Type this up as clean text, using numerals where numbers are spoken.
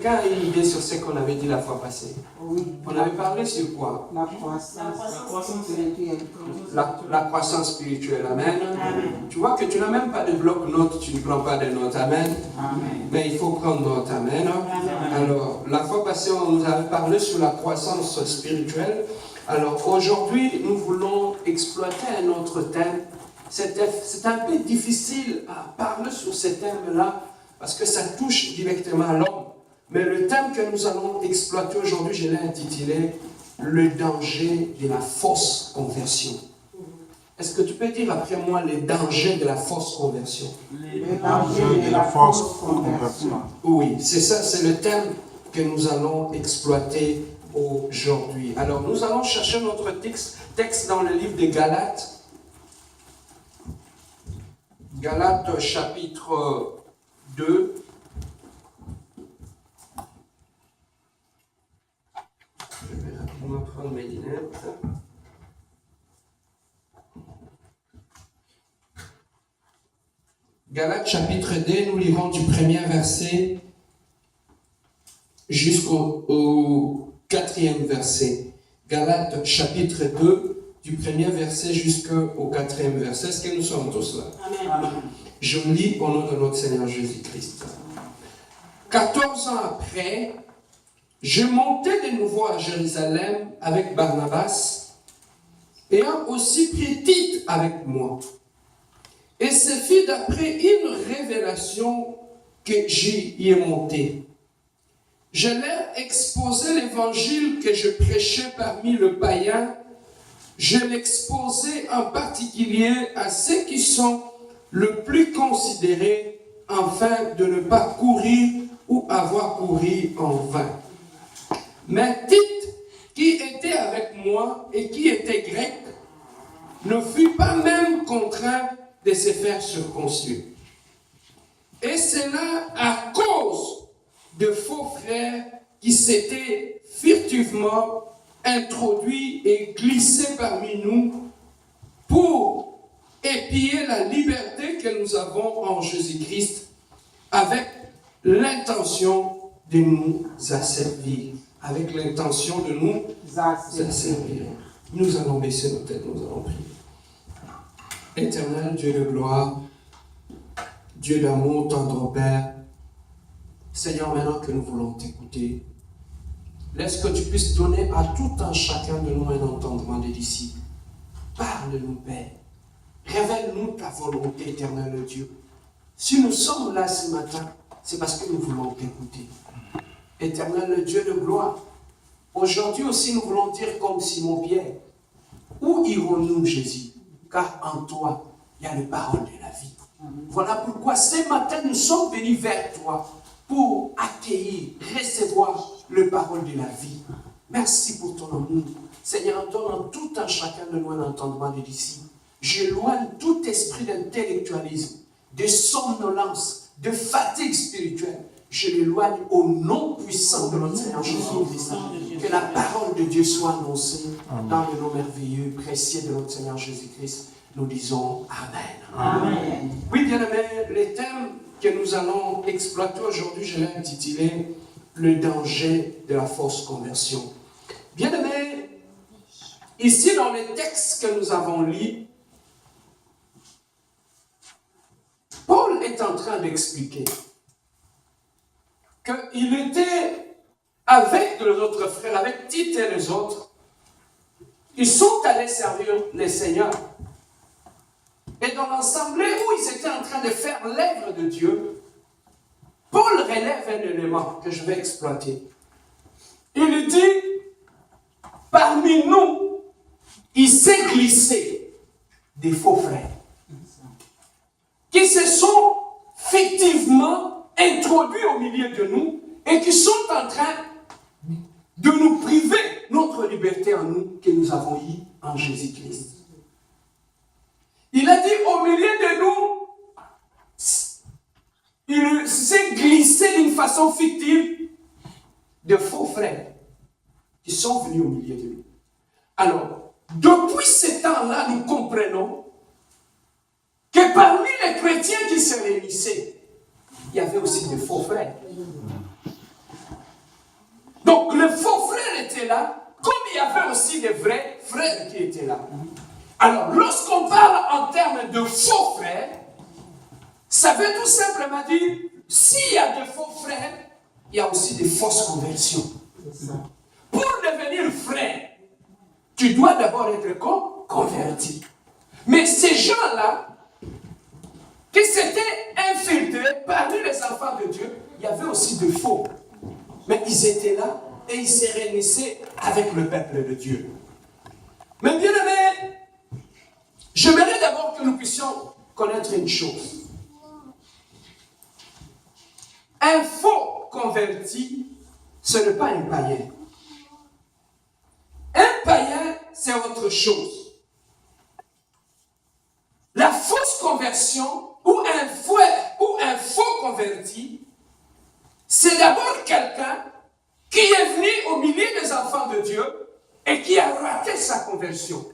quelqu'un a une idée sur ce qu'on avait dit la fois passée? Oui. On avait parlé sur quoi? La croissance spirituelle. La croissance spirituelle, amen. Tu vois que tu n'as même pas de bloc-notes, tu ne prends pas de notes, amen. Mais il faut prendre note, amen. Alors, la fois passée, on nous avait parlé sur la croissance spirituelle. Alors, aujourd'hui, nous voulons exploiter un autre thème. C'est un peu difficile à parler sur ce thème-là, parce que ça touche directement à l'homme. Mais le thème que nous allons exploiter aujourd'hui, je l'ai intitulé « Le danger de la fausse conversion ». Est-ce que tu peux dire après moi les dangers de la fausse conversion? Les dangers de la fausse conversion. Oui, c'est ça, c'est le thème que nous allons exploiter aujourd'hui. Alors, nous allons chercher notre texte dans le livre de Galates. Galates chapitre 2. Je vais rapidement prendre mes lunettes. Galates chapitre 2, nous lirons du premier verset jusqu'au quatrième verset. Galates chapitre 2, du premier verset jusqu'au quatrième verset. Est-ce que nous sommes tous là? Amen. Je lis au nom de notre Seigneur Jésus-Christ. 14 ans après, je montais de nouveau à Jérusalem avec Barnabas, ayant aussi pris Tite avec moi. Et ce fut d'après une révélation que j'y ai monté. Je leur exposai l'évangile que je prêchais parmi le païen. Je l'exposais en particulier à ceux qui sont le plus considérés, afin de ne pas courir ou avoir couru en vain. Mais Tite, qui était avec moi et qui était grec, ne fut pas même contraint de se faire circoncire. Et cela à cause de faux frères qui s'étaient furtivement introduits et glissés parmi nous pour épier la liberté que nous avons en Jésus-Christ avec l'intention de nous asservir. Avec l'intention de nous asservir. Nous allons baisser nos têtes, nous allons prier. Éternel Dieu de gloire, Dieu d'amour, tendre Père, Seigneur, maintenant que nous voulons t'écouter, laisse que tu puisses donner à tout un chacun de nous un entendement des disciples. Parle-nous, Père. Révèle-nous ta volonté, éternel Dieu. Si nous sommes là ce matin, c'est parce que nous voulons t'écouter. Éternel Dieu de gloire, aujourd'hui aussi nous voulons dire comme Simon-Pierre, où irons-nous, Jésus? Car en toi, il y a les paroles de la vie. Voilà pourquoi ce matin, nous sommes venus vers toi pour accueillir, recevoir les paroles de la vie. Merci pour ton amour. Seigneur, donne en tout un chacun de nous un entendement de disciples. J'éloigne tout esprit d'intellectualisme, de somnolence, de fatigue spirituelle. Je l'éloigne au nom puissant de notre Seigneur Jésus-Christ. Que la parole de Dieu soit annoncée dans le nom merveilleux, précieux de notre Seigneur Jésus-Christ. Nous disons Amen. Amen. Oui, bien-aimés, les thèmes que nous allons exploiter aujourd'hui, je l'ai intitulé « Le danger de la fausse conversion ». Bien-aimés, ici dans les textes que nous avons lus, Paul est en train d'expliquer qu'il était avec les autres frères, avec Tite et les autres. Ils sont allés servir le Seigneur. Et dans l'assemblée où ils étaient en train de faire l'œuvre de Dieu, Paul relève un élément que je vais exploiter. Il dit, parmi nous, il s'est glissé des faux frères qui se sont fictivement introduits au milieu de nous et qui sont en train de nous priver notre liberté en nous que nous avons eue en Jésus-Christ. Il a dit au milieu de nous, il s'est glissé d'une façon fictive de faux frères qui sont venus au milieu de nous. Alors, depuis ce temps-là, nous comprenons que parmi les chrétiens qui se réunissaient, il y avait aussi des faux frères. était là, comme il y avait aussi des vrais frères qui étaient là. Alors, lorsqu'on parle en termes de faux frères, ça veut tout simplement dire, s'il y a de faux frères, il y a aussi des fausses conversions. Pour devenir frère, tu dois d'abord être converti. Mais ces gens-là, qui s'étaient infiltrés parmi les enfants de Dieu, il y avait aussi de faux. Mais ils étaient là et ils se réunissaient avec le peuple de Dieu. Mais bien aimé, j'aimerais d'abord que nous puissions connaître une chose. Un faux converti, ce n'est pas un païen. Un païen, c'est autre chose. La fausse conversion ou un faux converti, c'est d'abord quelqu'un qui est venu au milieu des enfants de Dieu et qui a raté sa conversion.